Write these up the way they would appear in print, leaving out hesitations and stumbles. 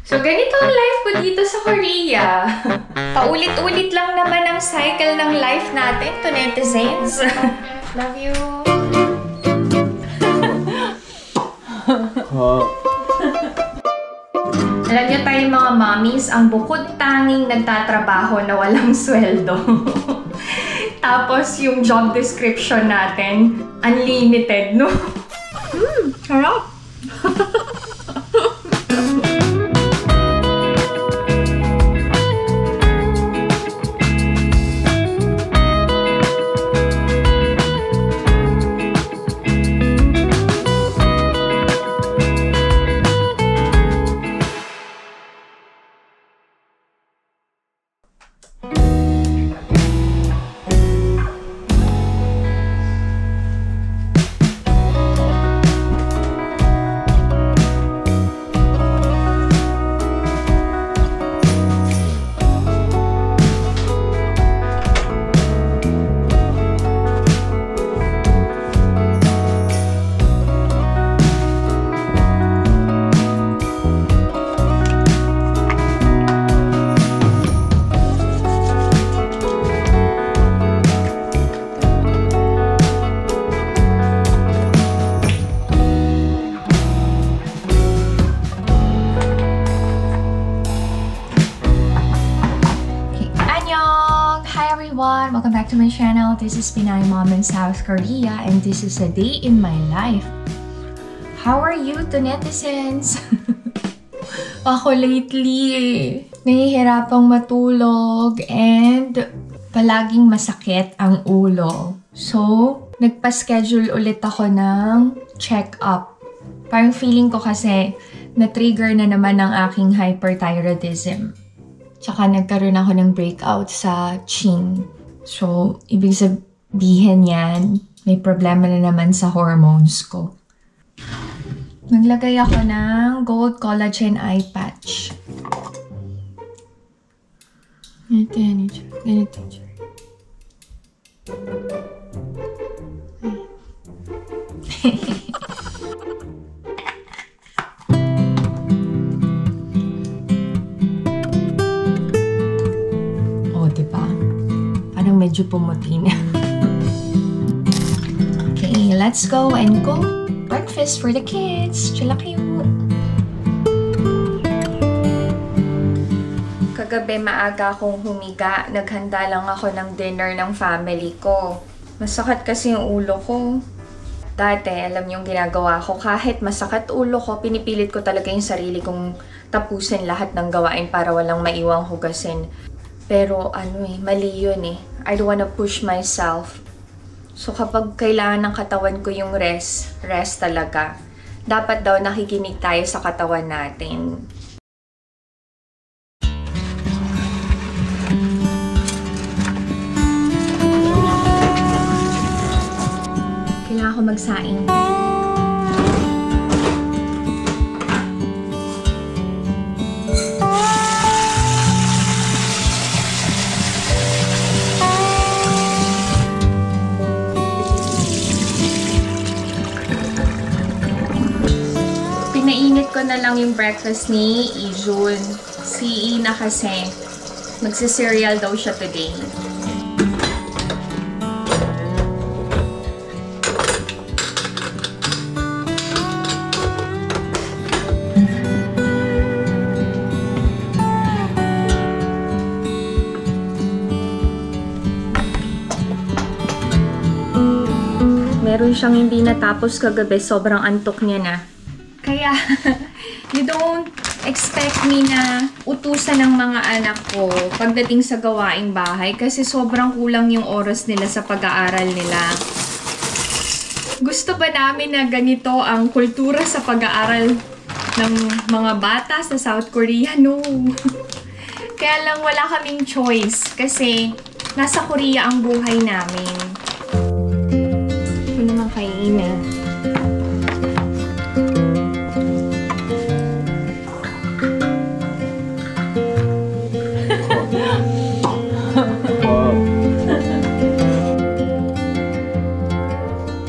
So, ganito ang life ko dito sa Korea. Paulit-ulit lang naman ang cycle ng life natin to netizens. Love you. Alam niyo tayo mga mommies, ang bukod tanging nagtatrabaho na walang sweldo. Tapos yung job description natin, unlimited, no? Harap! Welcome back to my channel. This is Pinay Mom in South Korea and this is a day in my life. How are you to netizens? Ako lately, nahihirapang matulog and palaging masakit ang ulo. So, nagpa-schedule ulit ako ng check-up. Parang feeling ko kasi na-trigger na naman ang aking hyperthyroidism. Tsaka nagkaroon ako ng breakout sa chin. So, ibig sabihin yan, may problema na naman sa hormones ko. Naglagay ako ng Gold Collagen Eye Patch. Ganito yan, ganito yan. Medyo pumuti na. Okay, let's go and cook breakfast for the kids. Chala kayo. Kagabi maaga akong humiga. Naghanda lang ako ng dinner ng family ko. Masakit kasi yung ulo ko. Dati, alam niyo yung ginagawa ko. Kahit masakit ulo ko, pinipilit ko talaga yung sarili kong tapusin lahat ng gawain para walang maiwang hugasin. Pero mali yun eh. I don't wanna push myself. So kapag kailangan ng katawan ko yung rest talaga. Dapat daw nakikinig tayo sa katawan natin. Kailangan ko magsaing. Pinainit ko na lang yung breakfast ni Ijun. Si Ina kasi, magsi-cereal daw siya today. Meron siyang hindi natapos kagabi, sobrang antok niya na. Kaya, you don't expect me na utusan ng mga anak ko pagdating sa gawaing bahay kasi sobrang kulang yung oras nila sa pag-aaral nila. Gusto ba namin na ganito ang kultura sa pag-aaral ng mga bata sa South Korea? No. Kaya lang wala kaming choice kasi nasa Korea ang buhay namin. Ito naman kay Ina.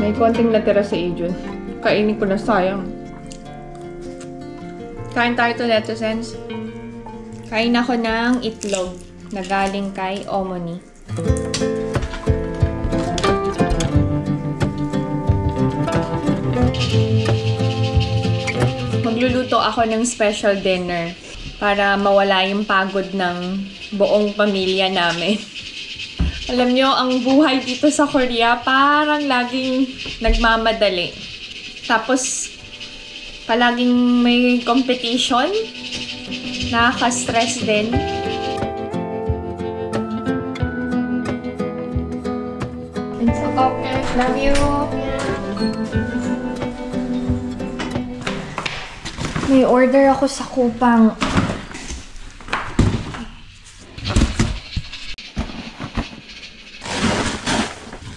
May konting natira sa Ijun. Kainin ko na, sayang. Kain tayo to netizens. Kain ako ng itlog na galing kay Omoni. Magluluto ako ng special dinner para mawala yung pagod ng buong pamilya namin. Alam nyo, ang buhay dito sa Korea parang laging nagmamadali. Tapos, palaging may competition. Nakaka-stress din. It's okay. Love you. May order ako sa Kupang.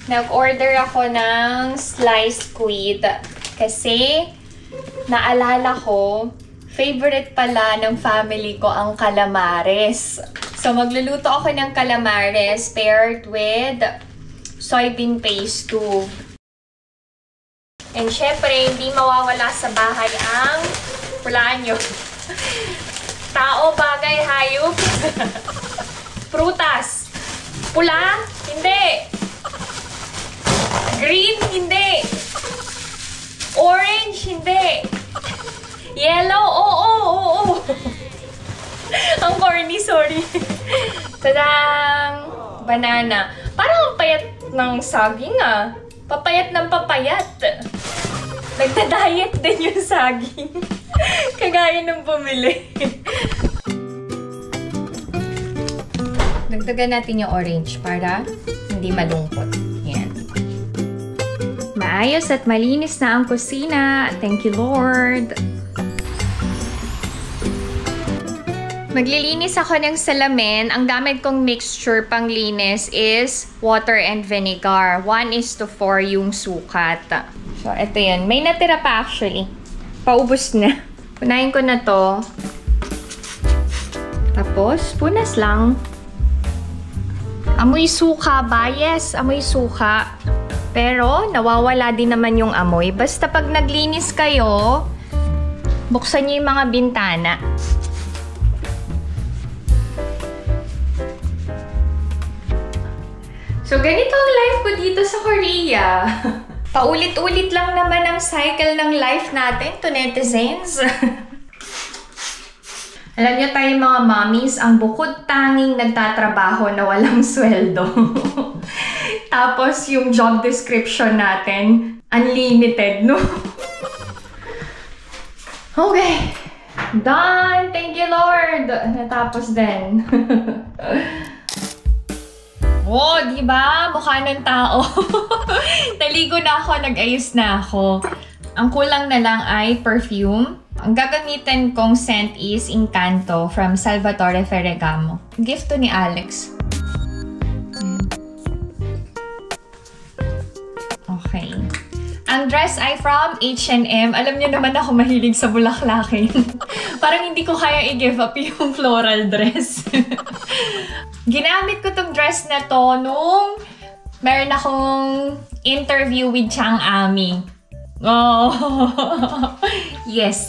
Nag-order ako ng sliced squid kasi naalala ko, favorite pala ng family ko ang calamares. So, magluluto ako ng calamares paired with soybean paste too. And syempre, hindi mawawala sa bahay ang pulaan nyo. Tao, bagay, hayop. Prutas. Pula? Hindi. Green? Hindi. Orange? Hindi. Yellow? Oo. Ang corny, sorry. Tadang! Banana. Parang ang payat ng saging ah. Papayat ng papayat. Nagda-diet din yung saging. Kagaya ng bumili. Dagdagan natin yung orange para hindi malungkot. Yan. Maayos at malinis na ang kusina. Thank you, Lord. Maglilinis ako ng salamin. Ang gamit kong mixture pang linis is water and vinegar. 1:4 yung sukat. So, ito yan. May natira pa actually. Paubos na. Punahin ko na to. Tapos, punas lang. Amoy suka ba? Yes, amoy suka. Pero, nawawala din naman yung amoy. Basta pag naglinis kayo, buksan nyo yung mga bintana. So, ganito ang life ko dito sa Korea. Paulit-ulit lang naman ang cycle ng life natin to netizens. Alam niyo tayo mga mommies, ang bukod tanging nagtatrabaho na walang sweldo. Tapos yung job description natin, unlimited, no? Okay. Done! Thank you, Lord! Natapos din. Oh, di ba? Mukha ng tao. Naligo na ako, nag-ayos na ako. Ang kulang na lang ay perfume. Ang gagamitin kong scent is Encanto from Salvatore Ferragamo. Gift to ni Alex. Okay. Ang dress ay from H&M. Alam niyo naman ako mahilig sa bulaklakin. Parang hindi ko kaya i-give up yung floral dress. Ginamit ko tong dress na to nung meron akong interview with Chang Ami. Oh, yes.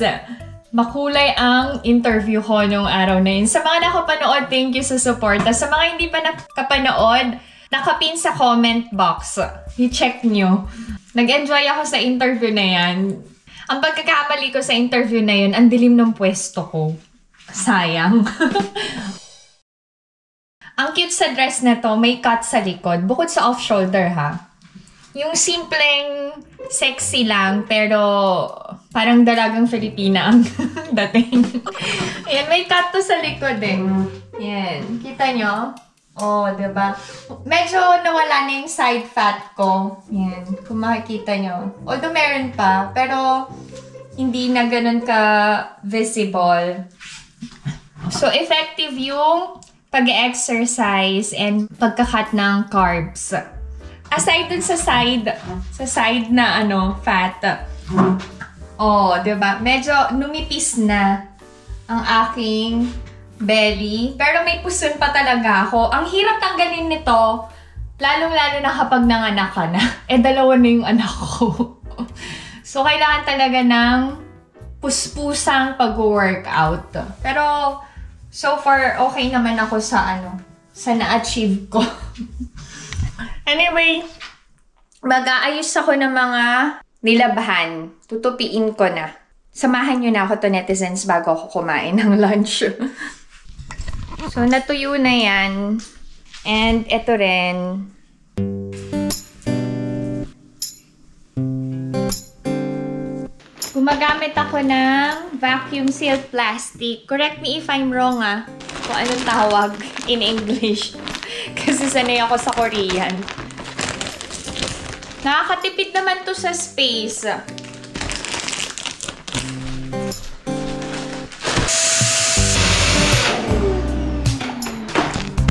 Makulay ang interview ko nung araw na yun. Sa mga nakapanood, thank you sa support. Sa mga hindi pa nakapanood, nakapin sa comment box. I-check nyo. Nag-enjoy ako sa interview na yan. Ang pagkakamali ko sa interview na yun, ang dilim ng pwesto ko. Sayang. Ang cute sa dress na to, may cut sa likod. Bukod sa off-shoulder, ha? Yung simpleng sexy lang, pero parang dalagang Filipina ang dating. Ayan, may cut to sa likod eh. Yan. Kita nyo? Oh, diba? Medyo nawala na yung side fat ko. Yan. Kung makikita nyo. Although meron pa, pero hindi na ganun ka-visible. So, effective yung pag-exercise and pagka-cut ng carbs. Aside dun sa side na fat. Oh, diba? Medyo numipis na ang aking belly. Pero may puson pa talaga ako. Ang hirap tanggalin nito, lalong-lalo na kapag nanganak ka na. Dalawa na yung anak ko. So, kailangan talaga ng puspusang pag-workout. Pero, so far, okay naman ako sa sa na-achieve ko. Anyway, mag-aayos ako ng mga nilabahan. Tutupiin ko na. Samahan nyo na ako to netizens bago ako kumain ng lunch. So, natuyo na yan. And, ito rin. Gumagamit ako ng vacuum sealed plastic. Correct me if I'm wrong kung anong tawag in English. Kasi sanay ako sa Korean. Nakakatipid naman to sa space.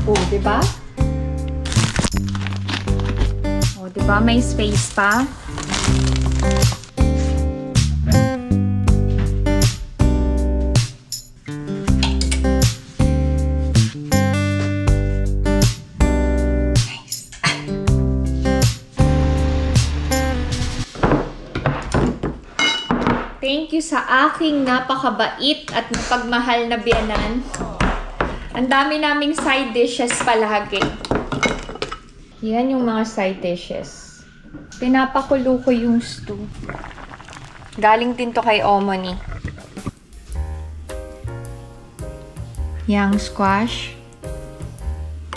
Oh, diba? Oh, diba? May space pa. Thank you sa aking napakabait at pagmahal na biyanan. Ang dami naming side dishes palagi. Yan yung mga side dishes. Pinapakulo ko yung stew. Galing din to kay Omoni. Yang squash,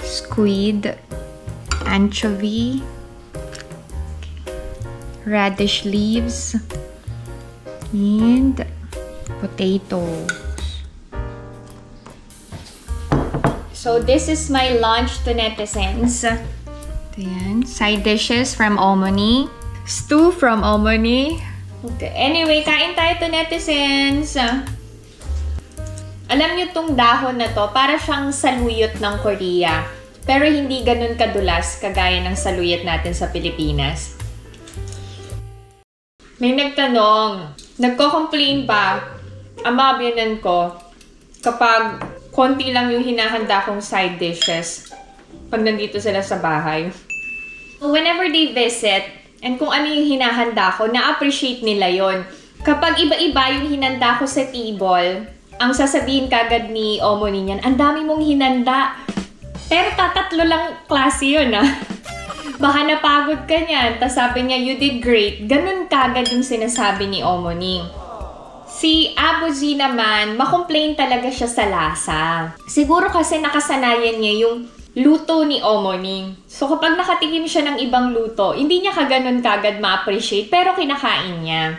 squid, anchovy, radish leaves, and potatoes. So, this is my lunch to netizens. Ito yan. Side dishes from Omoni. Stew from Omoni. Okay. Anyway, kain tayo to netizens. Alam nyo tong dahon na to, para siyang saluyot ng Korea. Pero hindi ganun kadulas kagaya ng saluyot natin sa Pilipinas. May nagtanong, nagko-complain ba ang mga biyanan ko kapag konti lang yung hinahanda kong side dishes pag nandito sila sa bahay. Whenever they visit, and kung ano yung hinahanda ko, na-appreciate nila yon. Kapag iba-iba yung hinanda ko sa table, ang sasabihin kagad ni Omoni niyan, ang dami mong hinanda. Pero tatatlo lang klase yun Baka napagod ka niyan. Tapos sabi niya, you did great. Ganun kagad yung sinasabi ni Omoni. Si Abu Z naman, makomplain talaga siya sa lasa. Siguro kasi nakasanayan niya yung luto ni Omoni. So kapag nakatikim siya ng ibang luto, hindi niya kaganon kagad ma-appreciate, pero kinakain niya.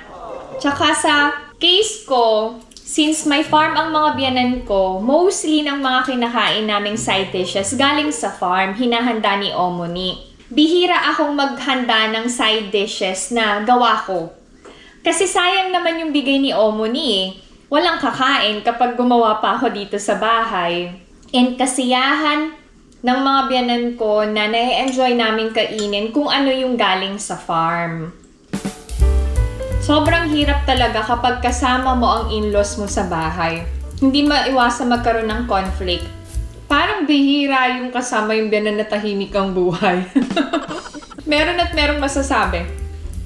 Tsaka sa case ko, since may farm ang mga biyanan ko, mostly ng mga kinakain naming side dishes galing sa farm, hinahanda ni Omoni. Bihira akong maghanda ng side dishes na gawa ko. Kasi sayang naman yung bigay ni Omoni Walang kakain kapag gumawa pa ako dito sa bahay. And kasiyahan ng mga biyanan ko na na-enjoy namin kainin kung ano yung galing sa farm. Sobrang hirap talaga kapag kasama mo ang in-laws mo sa bahay. Hindi maiwasan magkaroon ng conflict. Parang bihira yung kasama yung biyanan na tahimik ang buhay. Meron at merong masasabi.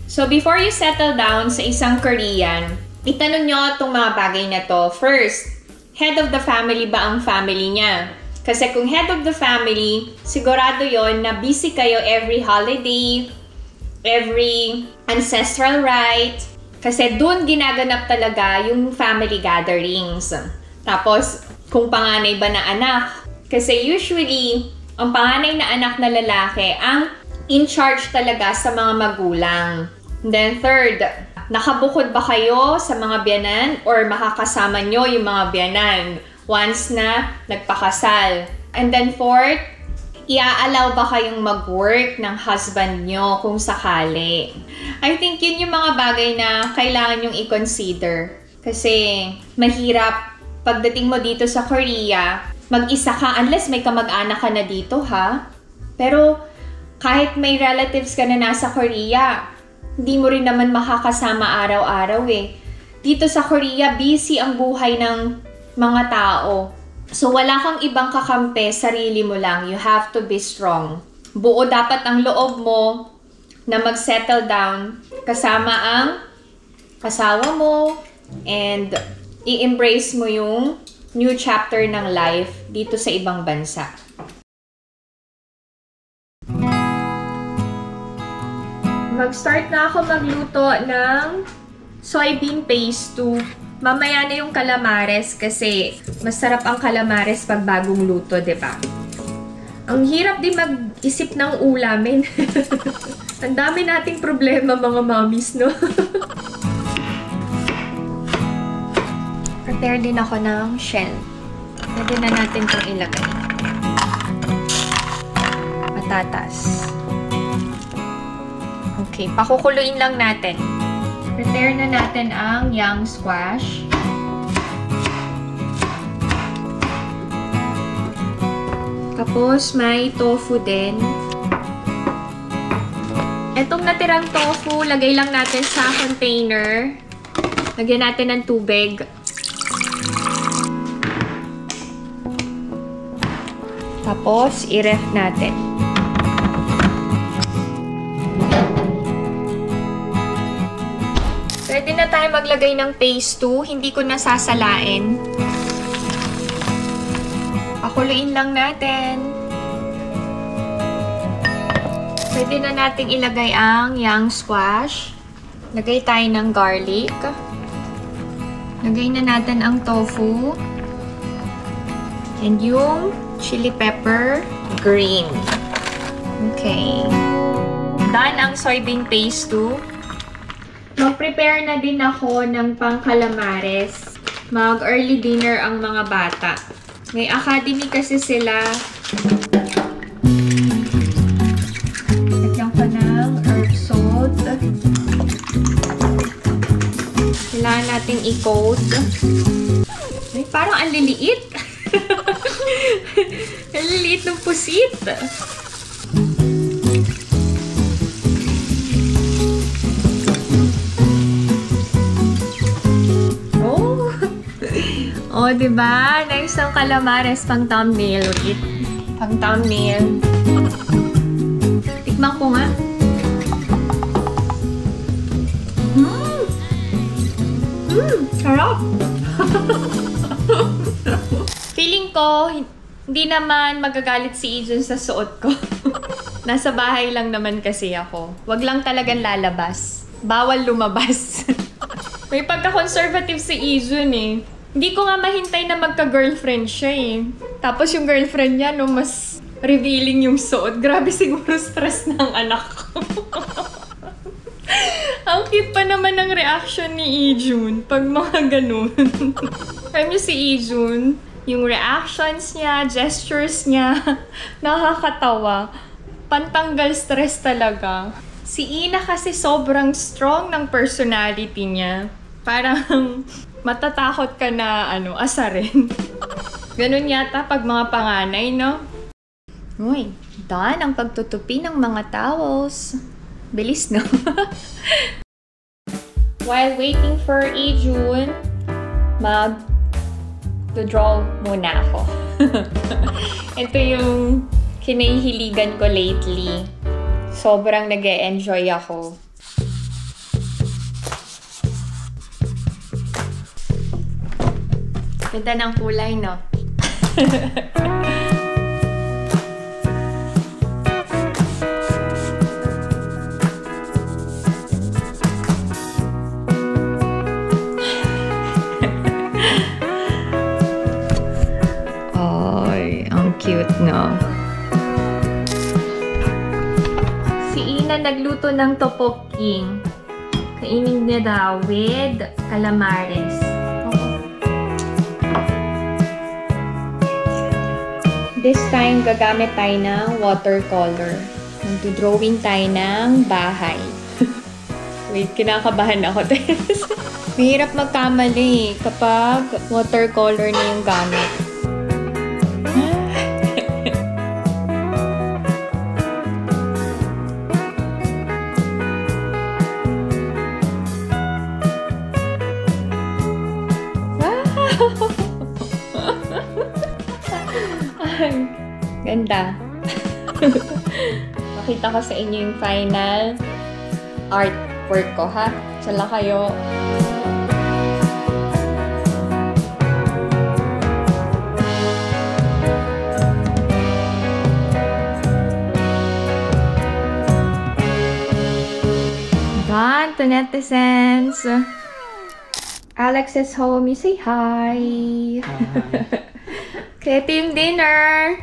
So, before you settle down sa isang Korean, itanong nyo itong mga bagay na to. First, head of the family ba ang family niya? Kasi kung head of the family, sigurado yon na busy kayo every holiday, every ancestral rite. Kasi doon ginaganap talaga yung family gatherings. Tapos, kung panganay ba na anak, kasi usually, ang panganay na anak na lalaki ang in charge talaga sa mga magulang. And then third, nakabukod ba kayo sa mga biyanan or makakasama nyo yung mga biyanan once na nagpakasal? And then fourth, iaalaw ba kayong mag-work ng husband nyo kung sakali? I think yun yung mga bagay na kailangan nyong i-consider. Kasi mahirap pagdating mo dito sa Korea, mag-isa ka unless may kamag-anak ka na dito ha. Pero kahit may relatives ka na nasa Korea, hindi mo rin naman makakasama araw-araw eh. Dito sa Korea, busy ang buhay ng mga tao. So wala kang ibang kakampi, sarili mo lang. You have to be strong. Buo dapat ang loob mo na mag-settle down kasama ang asawa mo, and i-embrace mo yung new chapter ng life dito sa ibang bansa. Mag-start na ako magluto ng soybean paste 2. Mamaya na yung calamares kasi masarap ang calamares pag bagong luto, diba? Ang hirap din mag-isip ng ulamin. Ang dami nating problema mga mommies, no? Prepare din ako ng shell. Pwede na natin itong ilagay. Patatas. Okay, pakukuluin lang natin. Prepare na natin ang young squash. Tapos, may tofu din. Etong natirang tofu, lagay lang natin sa container. Lagyan natin ng tubig. Tapos, i-ref natin. Pwede na tayo maglagay ng paste 2. Hindi ko nasasalain. Pakuluin lang natin. Pwede na nating ilagay ang young squash. Lagay tayo ng garlic. Lagay na natin ang tofu. And yung chili pepper green. Okay. Done ang soybean paste 2. Mag-prepare na din ako ng pang-calamares. Mag-early dinner ang mga bata. May academy kasi sila. Lagyan ko ng herb salt. Kailangan natin i-coat. Ay, parang ang liliit. Ang liliit ng pusit. Oh, diba? Nice ang calamares pang thumbnail. Pang thumbnail. Tikman ko nga. Sarap! Feeling ko, hindi naman magagalit si Ijun sa suot ko. Nasa bahay lang naman kasi ako. Wag lang talagang lalabas. Bawal lumabas. May pagka-conservative si Ijun eh. Hindi ko nga mahintay na magka-girlfriend siya eh. Tapos yung girlfriend niya, no, mas revealing yung suot. Grabe siguro stress ng anak ko. Ang cute pa naman ng reaction ni Ijun pag mga ganun. Alam niyo si Ijun, yung reactions niya, gestures niya, nakakatawa. Pantanggal stress talaga. Si Ina kasi sobrang strong ng personality niya. Parang matatakot ka na asarin. Ganun yata pag mga panganay, no? Uy, done ang pagtutupi ng mga towels. Bilis, no? While waiting for Ijun, mag-draw muna ako. Ito yung kinahihiligan ko lately. Sobrang nag-e-enjoy ako. Ganda ng kulay, no? Ay, ang cute, no? Si Ina nagluto ng tteokbokki. Kainin niya daw with calamares. This time, gagamit tayo ng watercolor. Mag-drawing tayo ng bahay. Wait, kinakabahan ako. Mahirap magkamali kapag watercolor na yung gamit. Ganda. Makita ko sa inyo yung final artwork ko, ha? Sala kayo. to netizens. Alex is home. You say hi. Okay, ito yung dinner.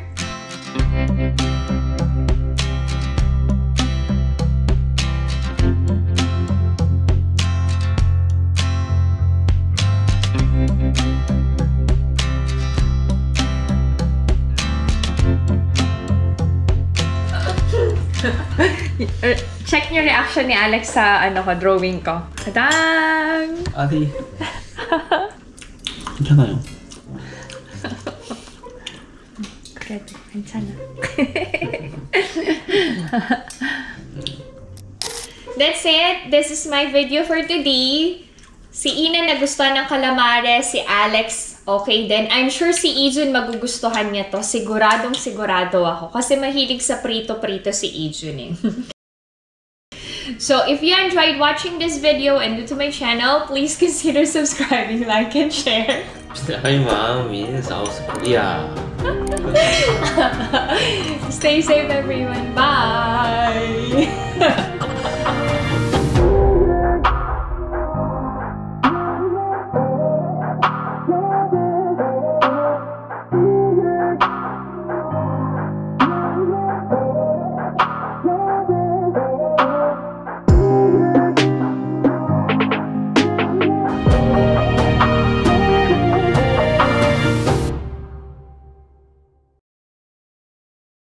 Check yung reaction ni Alex sa drawing ko. Tadang! Adi. 괜찮아요. 그래도 괜찮아. That's it. This is my video for today. Si Ina nagustuhan ng calamares, si Alex okay din. I'm sure si Ijun magugustuhan niya to. Siguradong sigurado ako. Kasi mahilig sa prito-prito si Ijun eh. So, if you enjoyed watching this video and new to my channel, please consider subscribing, like, and share. Hi, Mom. In South Korea. Stay safe, everyone. Bye!